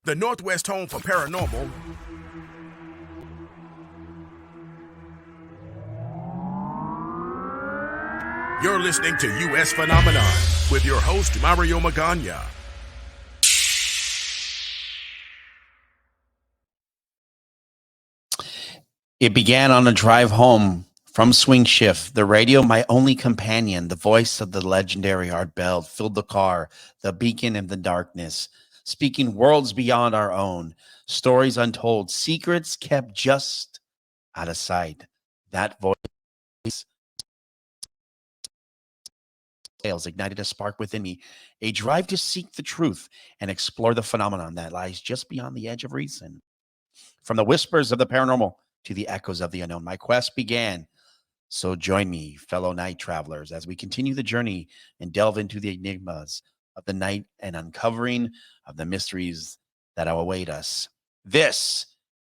the Northwest home for paranormal. You're listening to U.S. Phenomenon with your host, Mario Magana. It began on a drive home from swing shift. The radio, my only companion, the voice of the legendary Art Bell, filled the car, the beacon in the darkness, speaking worlds beyond our own, stories untold, secrets kept just out of sight. That voice ignited a spark within me, a drive to seek the truth and explore the phenomenon that lies just beyond the edge of reason. From the whispers of the paranormal to the echoes of the unknown, my quest began. So join me, fellow night travelers, as we continue the journey and delve into the enigmas of the night and uncovering of the mysteries that await us. This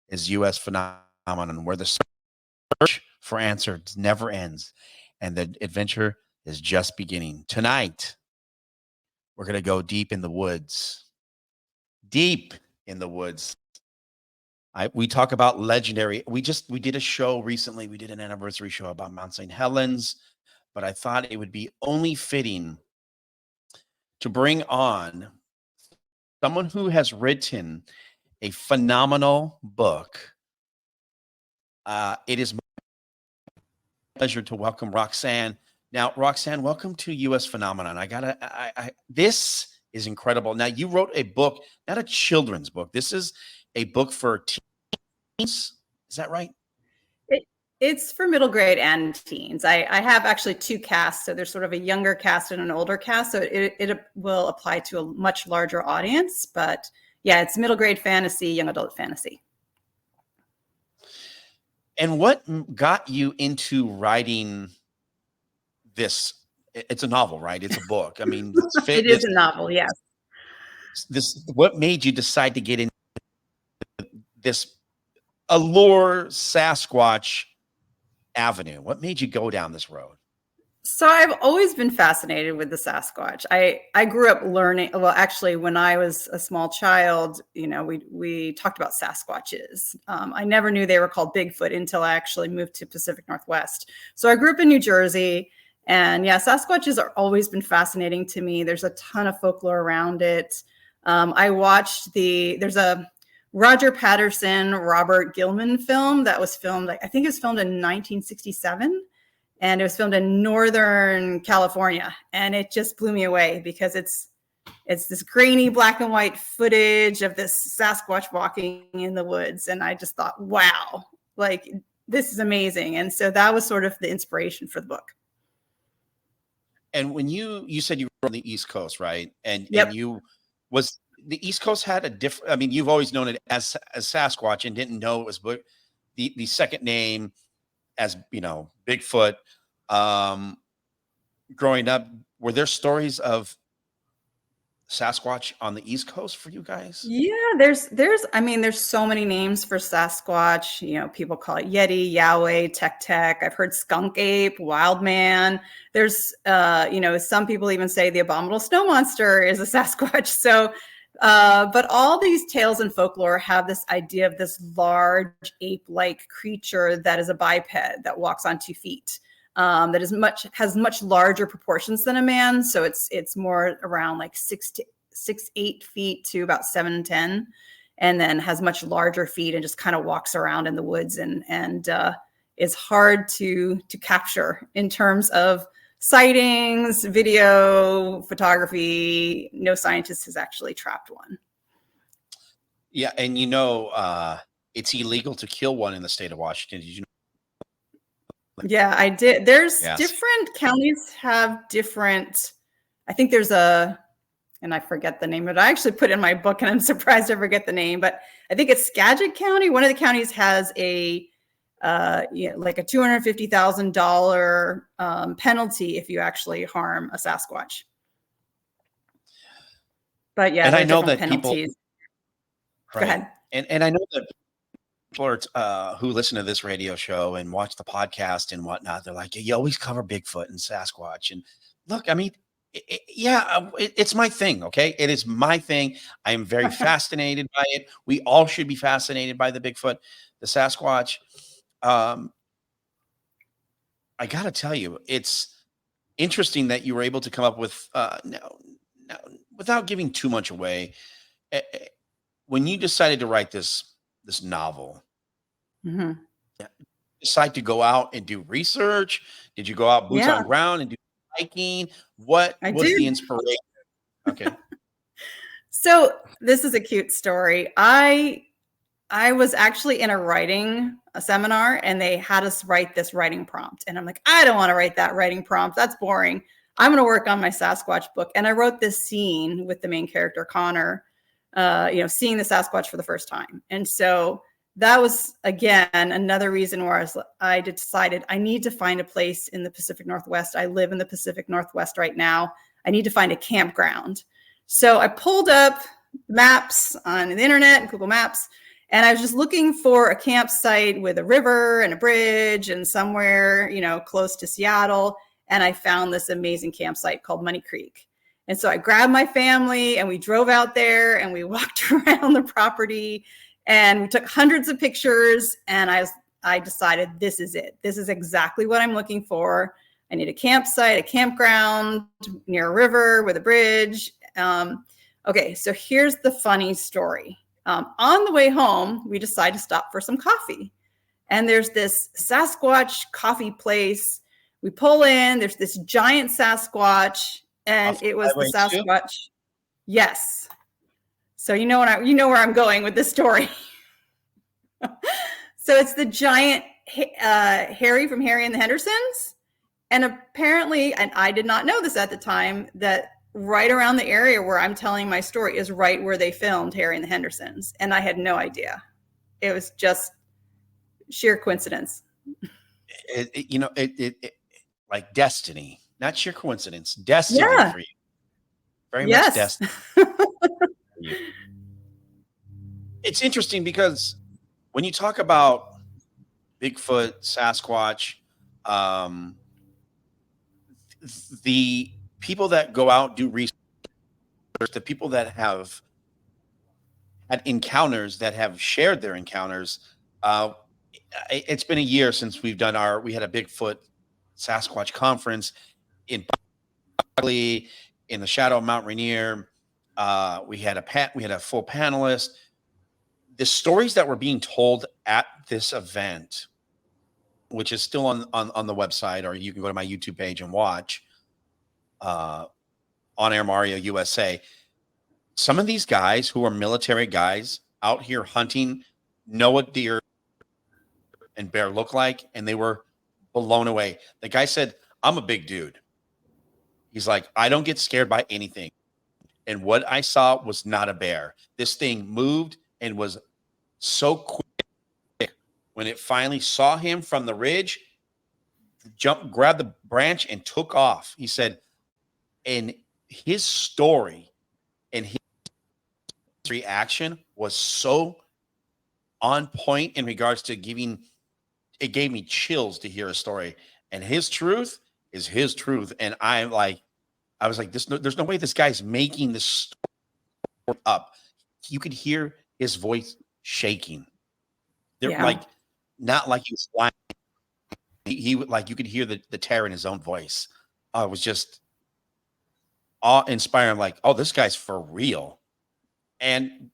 is U.S. Phenomenon, where the search for answers never ends and the adventure is just beginning. Tonight, we're going to go deep in the woods. Deep in the woods. We talk about legendary. We did a show recently. We did an anniversary show about Mount St. Helens, but I thought it would be only fitting to bring on someone who has written a phenomenal book. It is my pleasure to welcome Roxanne. Now, Roxanne, welcome to U.S. Phenomenon. This is incredible. Now, you wrote a book, not a children's book. This is a book for teens. Is that right? It's for middle grade and teens. I have actually two casts. So there's sort of a younger cast and an older cast. So it will apply to a much larger audience. But yeah, it's middle grade fantasy, young adult fantasy. And what got you into writing this? It's a novel, right? It's a book. I mean, it is a novel, yes. What made you decide to get into this allure Sasquatch avenue? What made you go down this road? So I've always been fascinated with the Sasquatch. I grew up learning, well, actually, when I was a small child, we talked about Sasquatches. I never knew they were called Bigfoot until I actually moved to Pacific Northwest. So I grew up in New Jersey, and yeah, Sasquatches are always been fascinating to me. There's a ton of folklore around it. I watched there's a Roger Patterson, Robert Gilman film that was filmed, I think it was filmed in 1967. And it was filmed in Northern California. And it just blew me away because it's this grainy black and white footage of this Sasquatch walking in the woods. And I just thought, wow, this is amazing. And so that was sort of the inspiration for the book. And when you said you were on the East Coast, right? And yep. And the East Coast had a different, I mean, you've always known it as Sasquatch and didn't know it was the second name as, Bigfoot. Growing up, were there stories of Sasquatch on the East Coast for you guys? Yeah, there's so many names for Sasquatch. People call it Yeti, Yahweh, Tek. I've heard skunk ape, wild man. There's, some people even say the abominable snow monster is a Sasquatch. So, but all these tales and folklore have this idea of this large ape-like creature that is a biped that walks on 2 feet. That has much larger proportions than a man. So it's more around 6'8" feet to about 7'10", and then has much larger feet and just kind of walks around in the woods and is hard to capture in terms of sightings, video, photography. No scientist has actually trapped one. Yeah, and it's illegal to kill one in the state of Washington. Did you know? Yeah, I did. There's different counties have different, I think there's and I forget the name of it. I actually put it in my book and I'm surprised I forget the name, but I think it's Skagit County. One of the counties has a $250,000 penalty if you actually harm a Sasquatch. But yeah, and I know that penalties. People, right. Go ahead. And I know that people who listen to this radio show and watch the podcast and whatnot, they're like, you always cover Bigfoot and Sasquatch. And look, I mean, It's my thing. Okay. It is my thing. I am very fascinated by it. We all should be fascinated by the Bigfoot, the Sasquatch. Um, I got to tell you, it's interesting that you were able to come up with, no, without giving too much away. eh, eh, When you decided to write this novel, Hmm. decide to go out and do research? Did you go out boots Yeah, on ground and do hiking? What I was the did. inspiration? Okay. So this is a cute story. I was actually in a seminar, and they had us write this writing prompt. And I'm like, I don't want to write that writing prompt. That's boring. I'm going to work on my Sasquatch book. And I wrote this scene with the main character, Connor, seeing the Sasquatch for the first time. And so that was, again, another reason where I decided I need to find a place in the Pacific Northwest. I live in the Pacific Northwest right now. I need to find a campground. So I pulled up maps on the internet and Google Maps, and I was just looking for a campsite with a river and a bridge and somewhere, close to Seattle. And I found this amazing campsite called Money Creek. And so I grabbed my family and we drove out there and we walked around the property and we took hundreds of pictures. And I decided this is it. This is exactly what I'm looking for. I need a campsite, a campground near a river with a bridge. Okay, so here's the funny story. On the way home, we decide to stop for some coffee. And there's this Sasquatch coffee place. We pull in, there's this giant Sasquatch, and it was the Sasquatch. Yes. So you know where I'm going with this story. So it's the giant Harry from Harry and the Hendersons. And apparently, and I did not know this at the time, that right around the area where I'm telling my story is right where they filmed Harry and the Hendersons. And I had no idea. It was just sheer coincidence. It like destiny, not sheer coincidence, destiny for you. Very much destiny. It's interesting because when you talk about Bigfoot, Sasquatch, the people that go out, do research, the people that have had encounters, that have shared their encounters, it's been a year since we had a Bigfoot Sasquatch conference in Berkeley, in the shadow of Mount Rainier. We had a full panelist. The stories that were being told at this event, which is still on the website, or you can go to my YouTube page and watch, On Air Mario USA. Some of these guys who are military guys out here hunting know what deer and bear look like, and they were blown away. The guy said, I'm a big dude. He's like, I don't get scared by anything. And what I saw was not a bear. This thing moved and was so quick. When it finally saw him from the ridge, grabbed the branch and took off. He said, and his story and his reaction was so on point in regards to it gave me chills to hear a story. And his truth is his truth. And I was like, there's no way this guy's making this story up. You could hear his voice shaking. Like, not like he was flying. He like, you could hear the terror in his own voice. It was just awe-inspiring. Like, oh, this guy's for real. And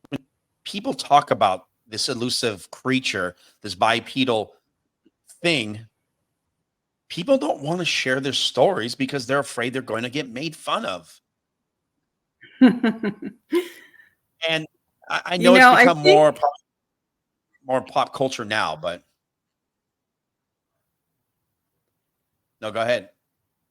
when people talk about this elusive creature, this bipedal thing, people don't want to share their stories because they're afraid they're going to get made fun of. And I know it's become more pop culture now, but no, go ahead.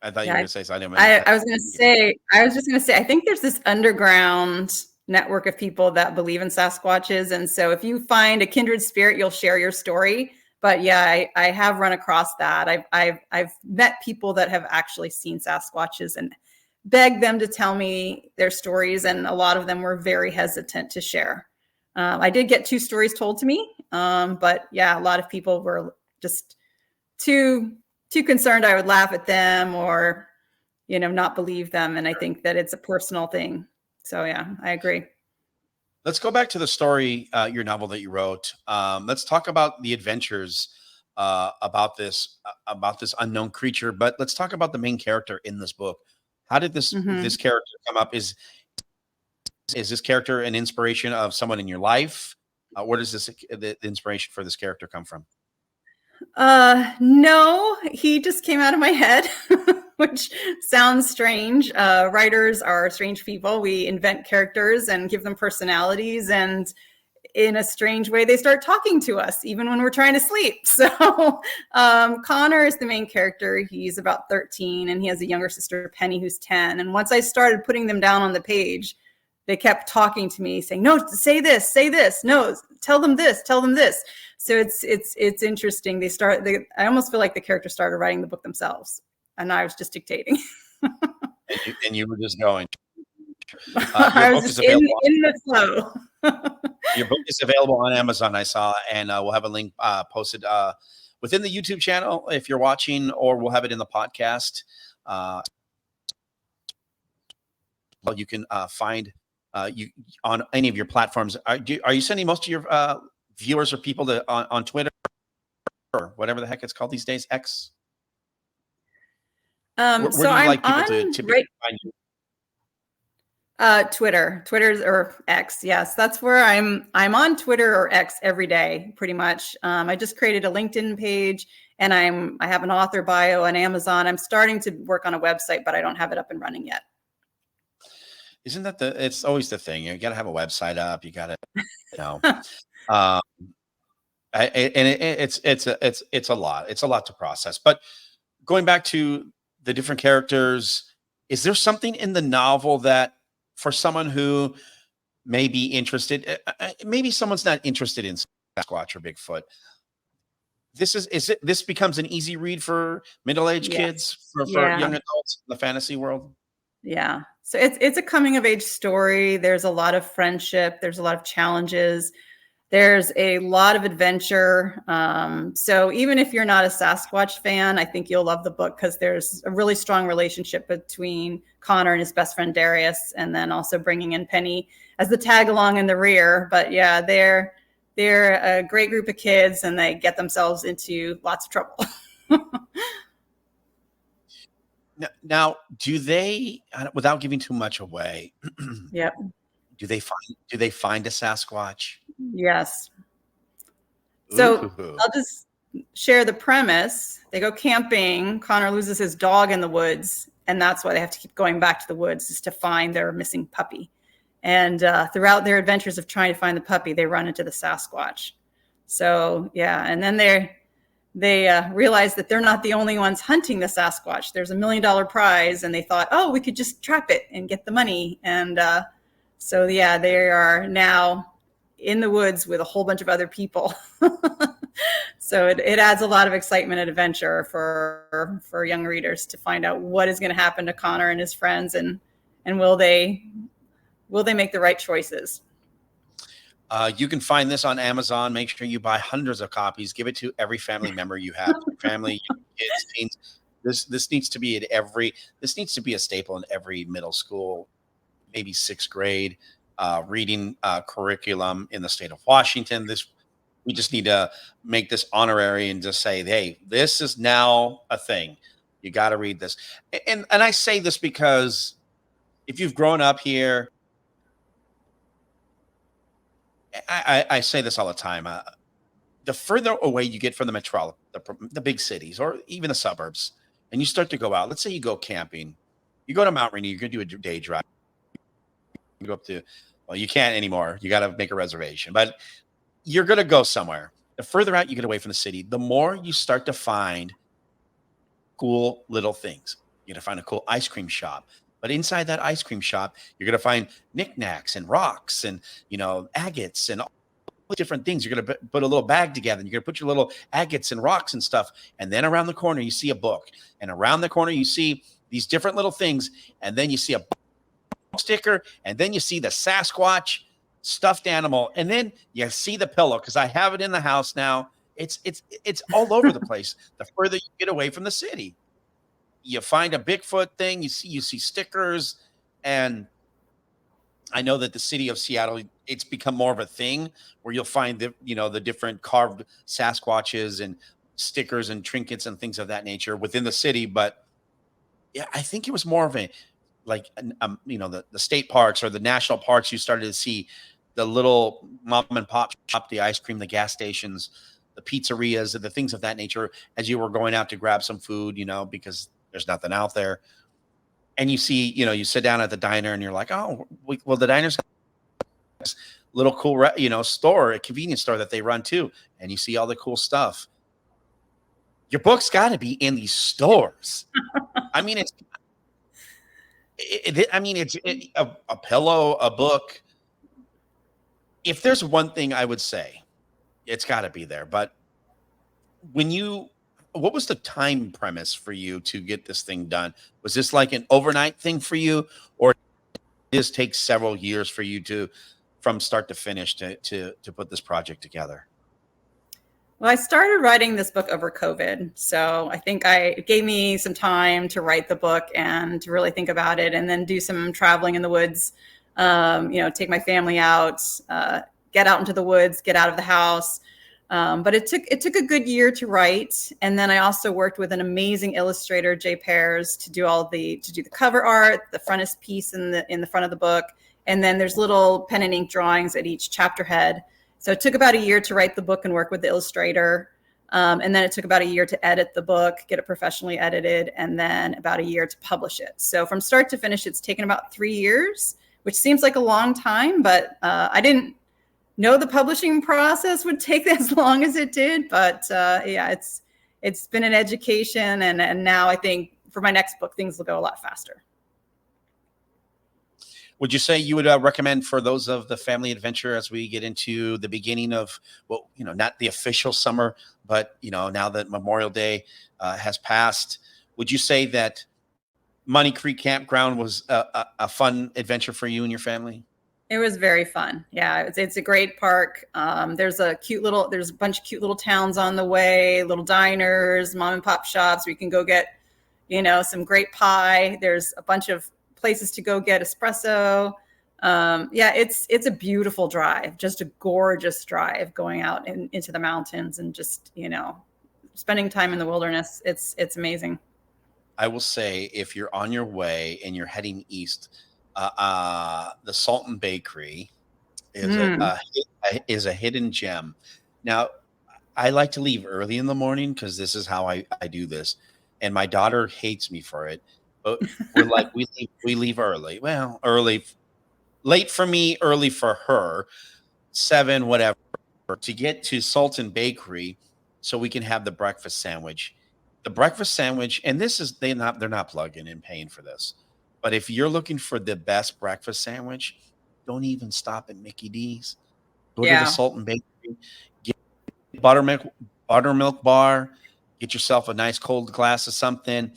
I thought you were going to say something. I was just going to say, I think there's this underground network of people that believe in Sasquatches. And so if you find a kindred spirit, you'll share your story. But yeah, I have run across that. I've met people that have actually seen Sasquatches and begged them to tell me their stories. And a lot of them were very hesitant to share. I did get 2 stories told to me. But yeah, a lot of people were just too concerned I would laugh at them or not believe them. And I think that it's a personal thing. So yeah, I agree. Let's go back to the story, your novel that you wrote. Let's talk about the adventures about this unknown creature. But let's talk about the main character in this book. How did this Mhm. character come up? Is this character an inspiration of someone in your life? Where does the inspiration for this character come from? No, he just came out of my head, which sounds strange. Writers are strange people. We invent characters and give them personalities, and in a strange way, they start talking to us even when we're trying to sleep. So Connor is the main character. He's about 13, and he has a younger sister, Penny, who's 10. And once I started putting them down on the page, they kept talking to me, saying, "No, say this. No, tell them this, tell them this." So it's interesting. I almost feel like the character started writing the book themselves, and I was just dictating. And you were just going. I was just in the flow. Your book is available on Amazon, I saw, and we'll have a link posted within the YouTube channel if you're watching, or we'll have it in the podcast. Well, you can find you on any of your platforms. Are you sending most of your viewers or people on Twitter or whatever the heck it's called these days, X? Where So do you I'm like people on to typically find you? Twitter's or X. Yes, that's where I'm on Twitter or X every day, pretty much. I just created a LinkedIn page, and I have an author bio on Amazon. I'm starting to work on a website, but I don't have it up and running yet. Isn't that it's always the thing. You got to have a website up. You got to, um, it's a lot. It's a lot to process. But going back to the different characters, is there something in the novel that for someone who may be interested, maybe someone's not interested in Sasquatch or Bigfoot, this becomes an easy read for middle-aged kids, for Yeah. young adults in the fantasy world? Yeah. So it's a coming of age story. There's a lot of friendship. There's a lot of challenges. There's a lot of adventure. So even if you're not a Sasquatch fan, I think you'll love the book because there's a really strong relationship between Connor and his best friend Darius, and then also bringing in Penny as the tag along in the rear. But yeah, they're a great group of kids, and they get themselves into lots of trouble. Now, do they, without giving too much away, Yep. do they find a Sasquatch? Yes. So Ooh. I'll just share the premise. They go camping. Connor loses his dog in the woods, and that's why they have to keep going back to the woods, is to find their missing puppy. And throughout their adventures of trying to find the puppy, they run into the Sasquatch. So yeah, and then they realize that they're not the only ones hunting the Sasquatch. There's $1 million prize, and they thought, oh, we could just trap it and get the money. And so yeah, they are now in the woods with a whole bunch of other people. So it adds a lot of excitement and adventure for young readers to find out what is going to happen to Connor and his friends, and will they make the right choices. You can find this on Amazon. Make sure you buy hundreds of copies. Give it to every family member you have. Your family, your kids, teens. This needs to be this needs to be a staple in every middle school, maybe 6th grade reading curriculum in the state of Washington. We just need to make this honorary and just say, hey, this is now a thing. You got to read this. And I say this because if you've grown up here, I say this all the time. The further away you get from the metropolis, the big cities, or even the suburbs, and you start to go out, let's say you go camping, you go to Mount Rainier, you're going to do a day drive. You go up to, well, you can't anymore. You got to make a reservation, but you're going to go somewhere. The further out you get away from the city, the more you start to find cool little things. You're going to find a cool ice cream shop. But inside that ice cream shop, you're going to find knickknacks and rocks and, agates and all different things. You're going to put a little bag together, and you're going to put your little agates and rocks and stuff. And then around the corner, you see a book. And around the corner, you see these different little things. And then you see a sticker. And then you see the Sasquatch stuffed animal. And then you see the pillow, because I have it in the house now. It's all over the place the further you get away from the city. you find a Bigfoot thing, you see stickers, and I know that the city of Seattle, it's become more of a thing where you'll find the different carved Sasquatches and stickers and trinkets and things of that nature within the city. But yeah, I think it was more of a like the state parks or the national parks. You started to see the little mom and pop shop, the ice cream, the gas stations, the pizzerias, and the things of that nature as you were going out to grab some food, because there's nothing out there. And you see, you sit down at the diner and you're like, oh, well, the diner's got this little cool, store, a convenience store that they run too. And you see all the cool stuff. Your book's got to be in these stores. I mean, it's a pillow, a book. If there's one thing I would say, it's got to be there. But what was the time premise for you to get this thing done? Was this like an overnight thing for you, or did this take several years for you from start to finish to put this project together? Well, I started writing this book over COVID. So I think it gave me some time to write the book and to really think about it, and then do some traveling in the woods, take my family out, get out into the woods, get out of the house. But it took a good year to write. And then I also worked with an amazing illustrator, Jay Pears, to do the cover art, the frontispiece in the front of the book. And then there's little pen and ink drawings at each chapter head. So it took about a year to write the book and work with the illustrator. And then it took about a year to edit the book, get it professionally edited, and then about a year to publish it. So from start to finish, it's taken about 3 years, which seems like a long time, but I didn't know the publishing process would take as long as it did. But it's been an education. And now I think for my next book, things will go a lot faster. Would you say you would recommend for those of the family adventure as we get into the beginning of, not the official summer, but, now that Memorial Day has passed, would you say that Money Creek Campground was a fun adventure for you and your family? It was very fun. Yeah, it's a great park. There's a bunch of cute little towns on the way, little diners, mom and pop shops where you can go get, some great pie. There's a bunch of places to go get espresso. It's a beautiful drive, just a gorgeous drive going out into the mountains and just, spending time in the wilderness. It's amazing. I will say, if you're on your way and you're heading east, the Sultan Bakery is a hidden gem. Now, I like to leave early in the morning because this is how I do this, and my daughter hates me for it. But we're like, we leave early. Well, early, late for me, early for her, 7, whatever, to get to Sultan Bakery so we can have the breakfast sandwich. The breakfast sandwich, and they're not plugging and paying for this. But if you're looking for the best breakfast sandwich, don't even stop at Mickey D's. Go to the Sultan Bakery, get buttermilk bar, get yourself a nice cold glass of something,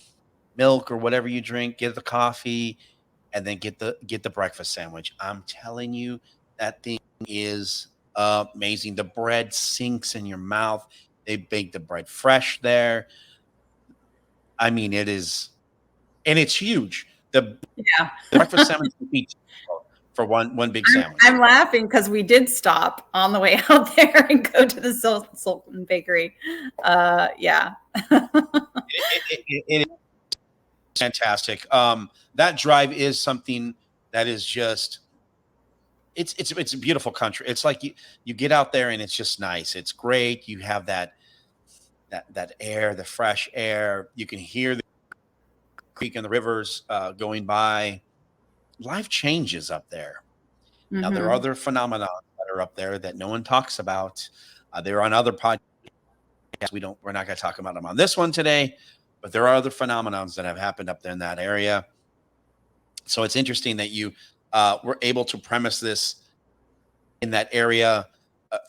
milk or whatever you drink, get the coffee, and then get the breakfast sandwich. I'm telling you, that thing is amazing. The bread sinks in your mouth. They bake the bread fresh there. I mean, it is, and it's huge. The breakfast sandwich would be for one big sandwich. I'm laughing because we did stop on the way out there and go to the Sultan Bakery. It is fantastic. That drive is something that is just, it's a beautiful country. It's like you get out there and it's just nice. It's great. You have that air, the fresh air. You can hear the creek and the rivers going by. Life changes up there. Mm-hmm. Now, there are other phenomena that are up there that no one talks about. They're on other podcasts. We're not going to talk about them on this one today, but there are other phenomena that have happened up there in that area. So it's interesting that you were able to premise this in that area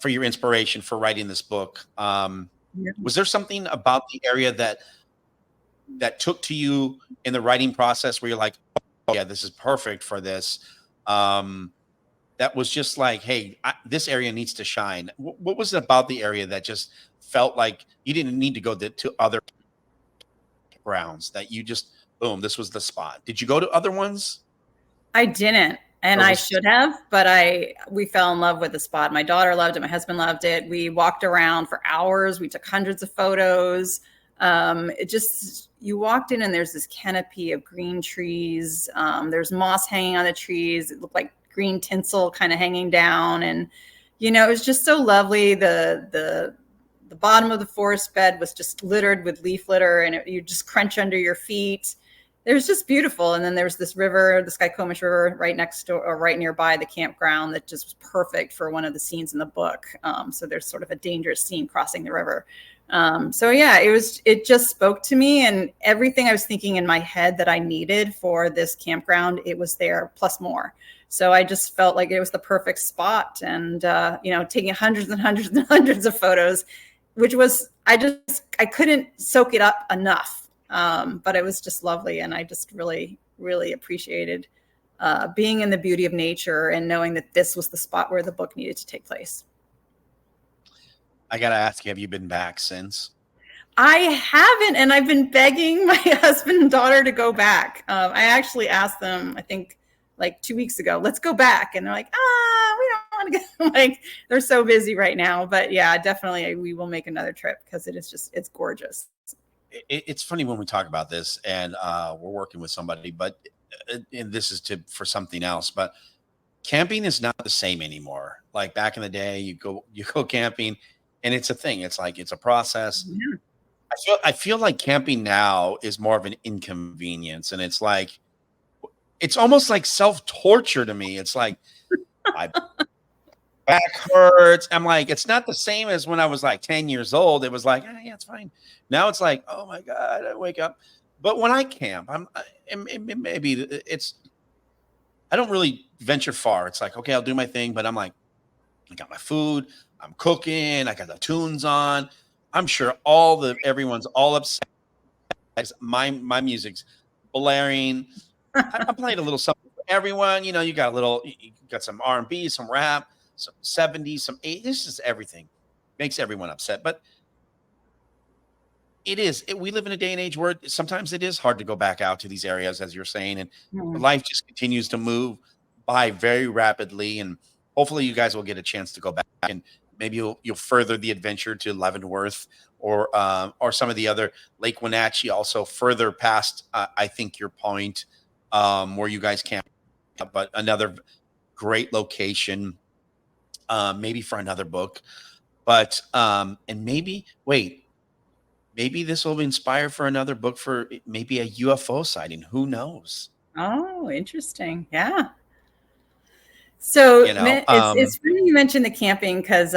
for your inspiration for writing this book. Was there something about the area that took to you in the writing process where you're like, oh yeah, this is perfect for this? That was just like, hey, this area needs to shine. What was it about the area that just felt like you didn't need to go to other campgrounds that you just, boom, this was the spot? Did you go to other ones? I didn't, and I should have, but we fell in love with the spot. My daughter loved it. My husband loved it. We walked around for hours. We took hundreds of photos. You walked in and there's this canopy of green trees. There's moss hanging on the trees. It looked like green tinsel kind of hanging down. And, it was just so lovely. The bottom of the forest bed was just littered with leaf litter, and you just crunch under your feet. It was just beautiful. And then there's this river, the Skykomish River, right next door or right nearby the campground that just was perfect for one of the scenes in the book. So there's sort of a dangerous scene crossing the river. It just spoke to me, and everything I was thinking in my head that I needed for this campground, it was there plus more. So I just felt like it was the perfect spot, and, taking hundreds and hundreds and hundreds of photos, which was, I couldn't soak it up enough. But it was just lovely. And I just really, really appreciated, being in the beauty of nature and knowing that this was the spot where the book needed to take place. I got to ask you, have you been back since? I haven't, and I've been begging my husband and daughter to go back. I actually asked them, I think like 2 weeks ago, let's go back. And they're like, we don't want to go. Like, they're so busy right now. But yeah, definitely we will make another trip because it's gorgeous. It's funny when we talk about this, and we're working with somebody, but and this is for something else, but camping is not the same anymore. Like back in the day, you go camping, and it's a thing. It's like, it's a process. Yeah. I feel like camping now is more of an inconvenience, and it's like, it's almost like self-torture to me. It's like, my back hurts. I'm like, it's not the same as when I was like 10 years old. It was like, yeah, it's fine. Now it's like, oh my God, I wake up. But when I camp, I don't really venture far. It's like, okay, I'll do my thing, but I'm like, I got my food, I'm cooking, I got the tunes on. I'm sure everyone's all upset. My music's blaring. I'm playing a little something for everyone. You got some R&B, some rap, some 70s, some 80s. This is everything. Makes everyone upset. But we live in a day and age where sometimes it is hard to go back out to these areas, as you're saying, and life just continues to move by very rapidly. And hopefully you guys will get a chance to go back, and maybe you'll further the adventure to Leavenworth or some of the other Lake Wenatchee, also further past, I think, your point, where you guys camp, but another great location, maybe for another book. But and maybe this will inspire for another book, for maybe a UFO sighting. Who knows? Oh, interesting. Yeah. So it's funny you mentioned the camping, because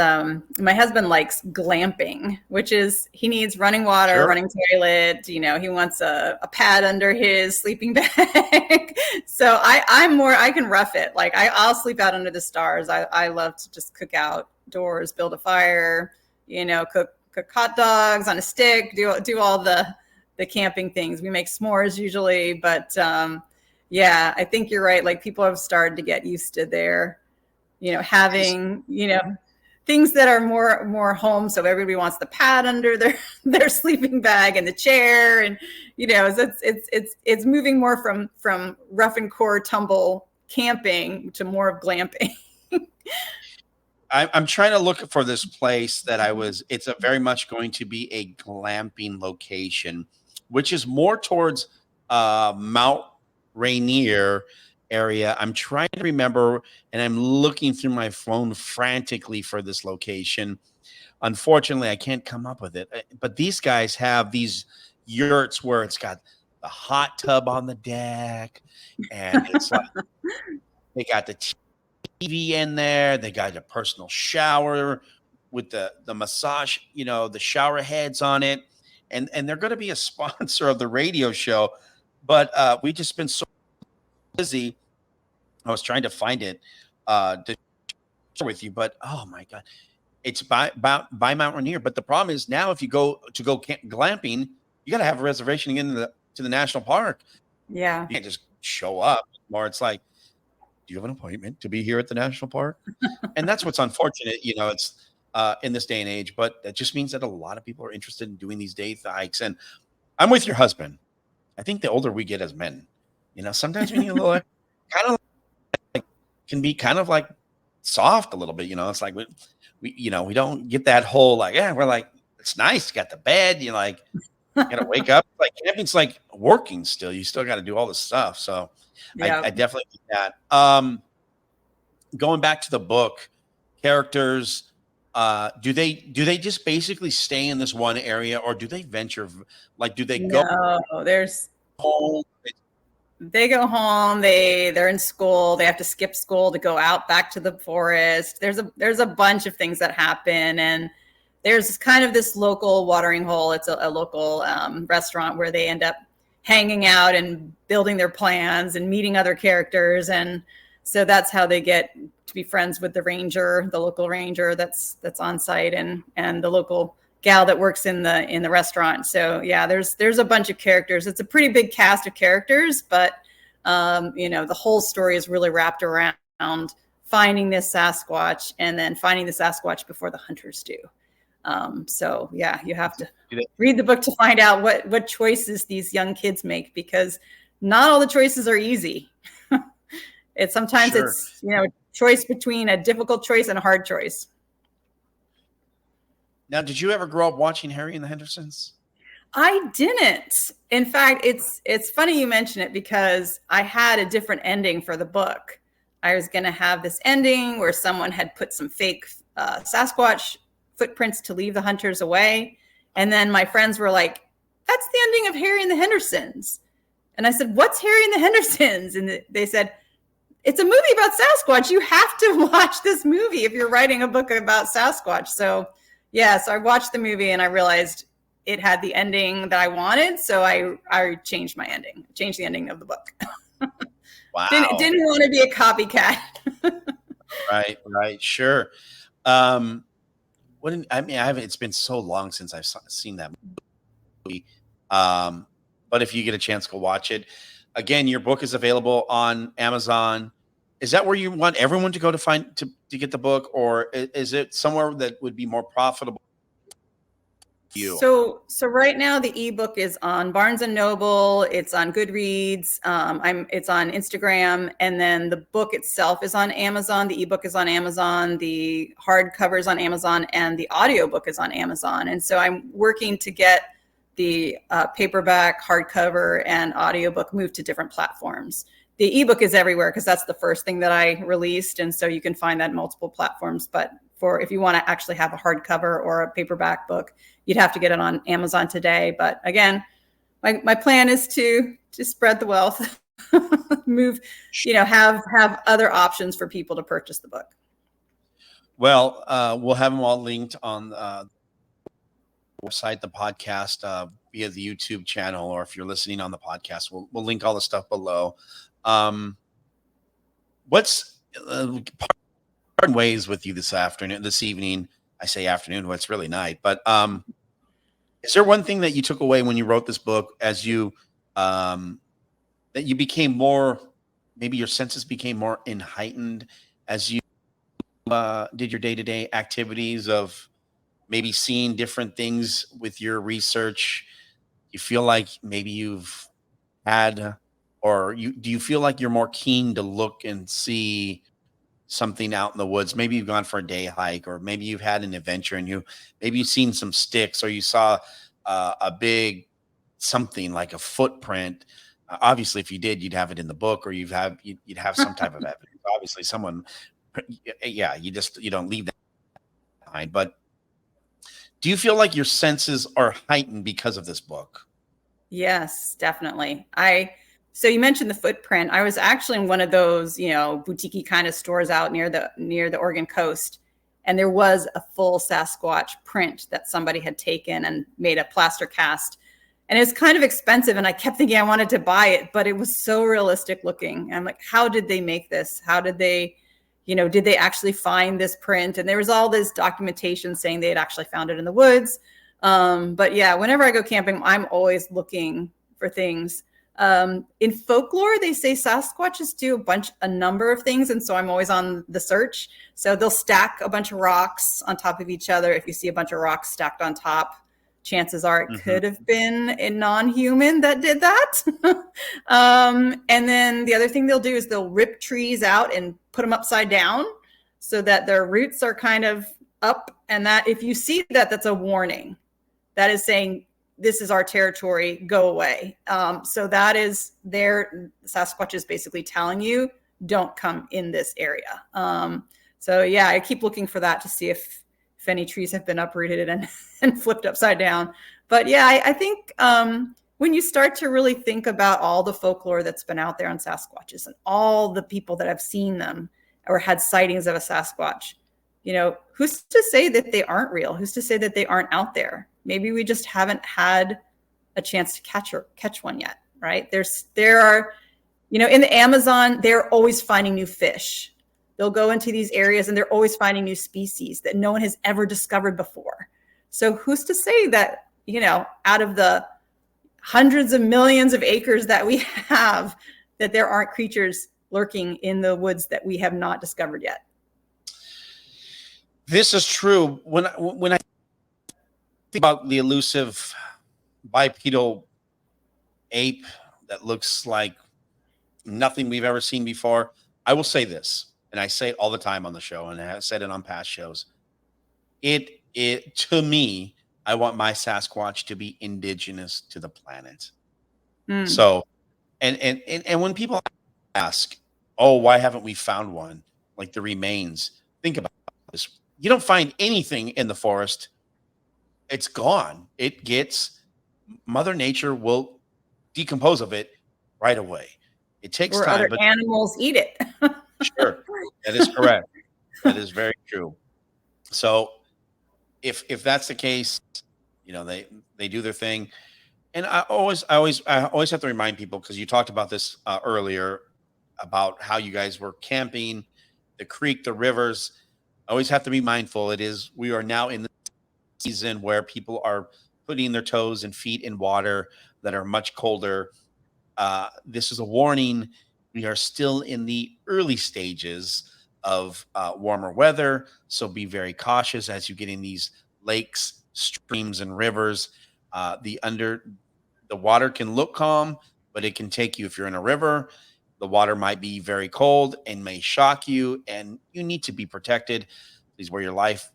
my husband likes glamping, which is he needs running water, sure, running toilet. He wants a pad under his sleeping bag. So I can rough it. Like I'll sleep out under the stars. I love to just cook outdoors, build a fire, cook hot dogs on a stick, do all the camping things. We make s'mores usually, but yeah, I think you're right. Like, people have started to get used to their, having, things that are more home. So everybody wants the pad under their sleeping bag and the chair, and it's moving more from rough and core tumble camping to more of glamping. I'm trying to look for this place that it's very much going to be a glamping location, which is more towards Mount Rainier area. I'm trying to remember, and I'm looking through my phone frantically for this location. Unfortunately, I can't come up with it. But these guys have these yurts where it's got the hot tub on the deck, and it's like they got the TV in there. They got a personal shower with the massage, the shower heads on it. And they're going to be a sponsor of the radio show. But we just been so busy. I was trying to find it to share with you, but oh my God, it's by Mount Rainier. But the problem is now, if you go glamping, you got to have a reservation to get to the national park. Yeah, you can't just show up. Or it's like, do you have an appointment to be here at the national park? And that's what's unfortunate. It's in this day and age. But that just means that a lot of people are interested in doing these day hikes. And I'm with your husband. I think the older we get as men, sometimes we need a little kind of like can be kind of like soft a little bit. It's like we don't get that whole like, yeah, we're like, it's nice. You got the bed. You like, you got to wake up. Like camping's like working still. You still got to do all this stuff. So Yeah. I definitely think that. Going back to the book, characters, do they just basically stay in this one area, or do they venture? Like, do they go No, home? they go home, they're in school, they have to skip school to go out back to the forest. There's a bunch of things that happen, and there's kind of this local watering hole. It's a local restaurant where they end up hanging out and building their plans and meeting other characters. And so that's how they get to be friends with the local ranger that's on site, and the local gal that works in the restaurant. So yeah, there's a bunch of characters. It's a pretty big cast of characters, but the whole story is really wrapped around finding this Sasquatch, and then finding the Sasquatch before the hunters do. So yeah, you have to read the book to find out what choices these young kids make, because not all the choices are easy. Sometimes Sure. it's, choice between a difficult choice and a hard choice. Now, did you ever grow up watching Harry and the Hendersons? I didn't. In fact, it's funny you mention it, because I had a different ending for the book. I was going to have this ending where someone had put some fake Sasquatch footprints to leave the hunters away. And then my friends were like, that's the ending of Harry and the Hendersons. And I said, what's Harry and the Hendersons? And they said, it's a movie about Sasquatch. You have to watch this movie if you're writing a book about Sasquatch. So yeah, so I watched the movie and I realized it had the ending that I wanted. So I changed my ending, changed the ending of the book. Wow. Didn't want to be a copycat. Right. Sure. It's been so long since I've seen that movie. But if you get a chance, go watch it. Again, your book is available on Amazon. Is that where you want everyone to go to get the book, or is it somewhere that would be more profitable for you? So right now the ebook is on Barnes and Noble. It's on Goodreads. It's on Instagram, and then the book itself is on Amazon. The ebook is on Amazon. The hardcover is on Amazon, and the audiobook is on Amazon. And so I'm working to get the paperback, hardcover, and audiobook moved to different platforms. The ebook is everywhere because that's the first thing that I released. And so you can find that in multiple platforms. But if you want to actually have a hardcover or a paperback book, you'd have to get it on Amazon today. But again, my plan is to spread the wealth, move, have other options for people to purchase the book. Well, we'll have them all linked on the website, the podcast, via the YouTube channel, or if you're listening on the podcast, we'll link all the stuff below. What's parting ways with you this evening? I say afternoon, well, it's really night, but is there one thing that you took away when you wrote this book, as you that you became more, maybe your senses became more heightened as you did your day-to-day activities of maybe seeing different things with your research? You feel like maybe you've had, or do you feel like you're more keen to look and see something out in the woods? Maybe you've gone for a day hike, or maybe you've had an adventure and maybe you've seen some sticks, or you saw a big something like a footprint. Obviously, if you did, you'd have it in the book, or you'd have some type of evidence. Obviously, you don't leave that behind. But do you feel like your senses are heightened because of this book? Yes, definitely. So you mentioned the footprint. I was actually in one of those, boutique-y kind of stores out near the Oregon coast. And there was a full Sasquatch print that somebody had taken and made a plaster cast. And it was kind of expensive. And I kept thinking I wanted to buy it, but it was so realistic looking. And I'm like, how did they make this? How did they, did they actually find this print? And there was all this documentation saying they had actually found it in the woods. But yeah, whenever I go camping, I'm always looking for things. In folklore, they say Sasquatches do a number of things. And so I'm always on the search. So they'll stack a bunch of rocks on top of each other. If you see a bunch of rocks stacked on top, chances are it could have been a non-human that did that. And then the other thing they'll do is they'll rip trees out and put them upside down so that their roots are kind of up. And that if you see that, that's a warning. That is saying, this is our territory, go away. So that is Sasquatch is basically telling you, don't come in this area. So yeah, I keep looking for that to see if any trees have been uprooted and flipped upside down. But yeah, I think when you start to really think about all the folklore that's been out there on Sasquatches and all the people that have seen them or had sightings of a Sasquatch, who's to say that they aren't real? Who's to say that they aren't out there? Maybe we just haven't had a chance to catch one yet, right? There are, in the Amazon, they're always finding new fish. They'll go into these areas and they're always finding new species that no one has ever discovered before. So who's to say that, out of the hundreds of millions of acres that we have, that there aren't creatures lurking in the woods that we have not discovered yet? This is true. When I think about the elusive bipedal ape that looks like nothing we've ever seen before, I will say this, and I say it all the time on the show, and I have said it on past shows. It to me, I want my Sasquatch to be indigenous to the planet. So, and when people ask, "Oh, why haven't we found one?" Like the remains, think about this. You don't find anything in the forest. It's gone. Mother Nature will decompose of it right away. It takes or time. Other animals eat it. Sure. That is correct. That is very true. So if that's the case, they do their thing. And I always have to remind people, because you talked about this earlier about how you guys were camping, the creek, the rivers. I always have to be mindful. We are now in the season where people are putting their toes and feet in water that are much colder. This is a warning. We are still in the early stages of warmer weather, so be very cautious as you get in these lakes, streams, and rivers. The water can look calm, but it can take you, if you're in a river, the water might be very cold and may shock you, and you need to be protected. Please wear your life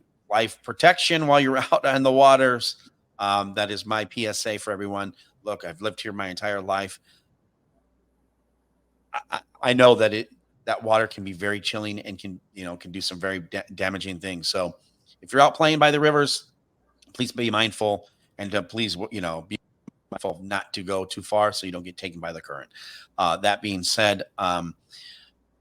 protection while you're out on the waters. That is my PSA for everyone. Look, I've lived here my entire life. I know that that water can be very chilling and can do some very damaging things. So if you're out playing by the rivers, please be mindful, and please, be mindful not to go too far so you don't get taken by the current. That being said,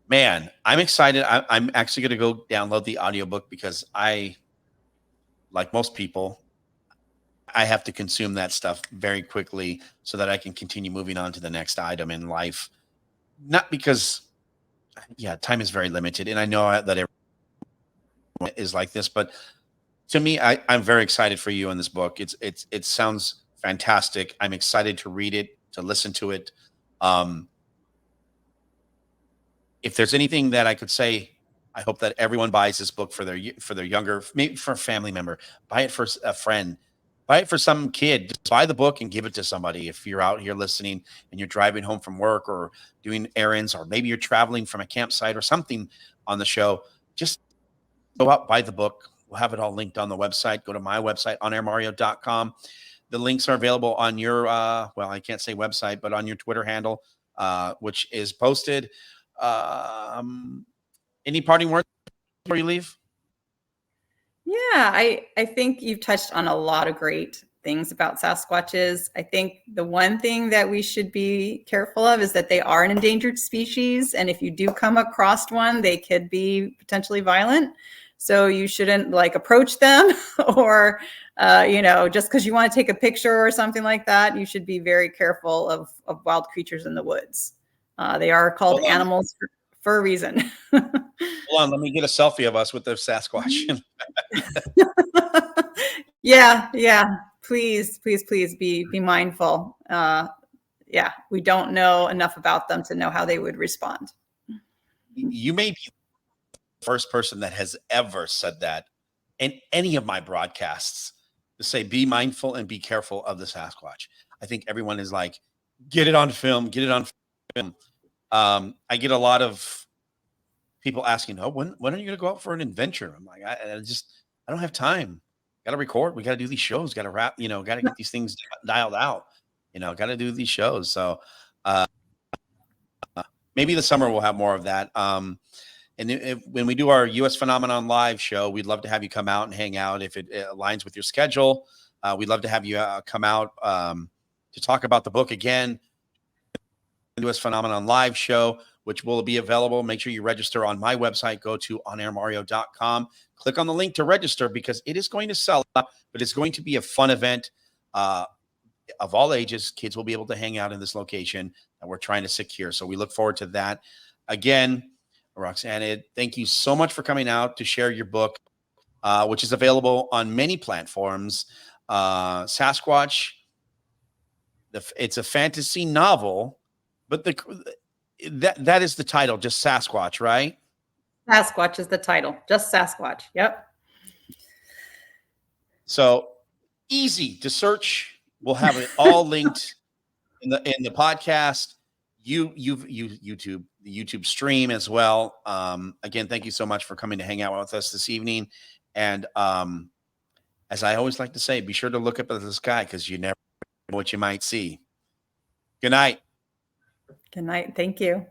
man, I'm excited. I'm actually going to go download the audiobook because like most people, I have to consume that stuff very quickly so that I can continue moving on to the next item in life. Not because, time is very limited, and I know that everyone is like this, but to me, I'm very excited for you in this book. It sounds fantastic. I'm excited to read it, to listen to it. If there's anything that I could say, I hope that everyone buys this book for their younger, maybe for a family member. Buy it for a friend. Buy it for some kid. Just buy the book and give it to somebody. If you're out here listening and you're driving home from work or doing errands, or maybe you're traveling from a campsite or something on the show, just go out, buy the book. We'll have it all linked on the website. Go to my website, onairmario.com. The links are available on your, I can't say website, but on your Twitter handle, which is posted. Any parting words before you leave? Yeah, I think you've touched on a lot of great things about Sasquatches. I think the one thing that we should be careful of is that they are an endangered species. And if you do come across one, they could be potentially violent. So you shouldn't approach them or, just because you want to take a picture or something like that. You should be very careful of wild creatures in the woods. They are called animals for a reason. Hold on, let me get a selfie of us with the Sasquatch. Yeah. Please be mindful. We don't know enough about them to know how they would respond. You may be the first person that has ever said that in any of my broadcasts. to say be mindful and be careful of the Sasquatch. I think everyone is like, get it on film, get it on film. I get a lot of people asking, "Oh, when are you going to go out for an adventure?" I'm like, I don't have time. Got to record. We got to do these shows. Got to wrap. Got to get these things dialed out. Got to do these shows. So maybe the summer we'll have more of that. And when we do our U.S. Phenomenon live show, we'd love to have you come out and hang out if it aligns with your schedule. We'd love to have you come out to talk about the book again. U.S. Phenomenon live show, which will be available. Make sure you register on my website. Go to onairmario.com. Click on the link to register because it is going to sell out, but it's going to be a fun event of all ages. Kids will be able to hang out in this location that we're trying to secure. So we look forward to that. Again, Roxanne, thank you so much for coming out to share your book, which is available on many platforms. Sasquatch, it's a fantasy novel, but that is the title, just Sasquatch, right? Sasquatch is the title, just Sasquatch. Yep. So easy to search. We'll have it all linked in the podcast. YouTube, the YouTube stream as well. Again, thank you so much for coming to hang out with us this evening. And as I always like to say, be sure to look up at the sky because you never know what you might see. Good night. Good night. Thank you.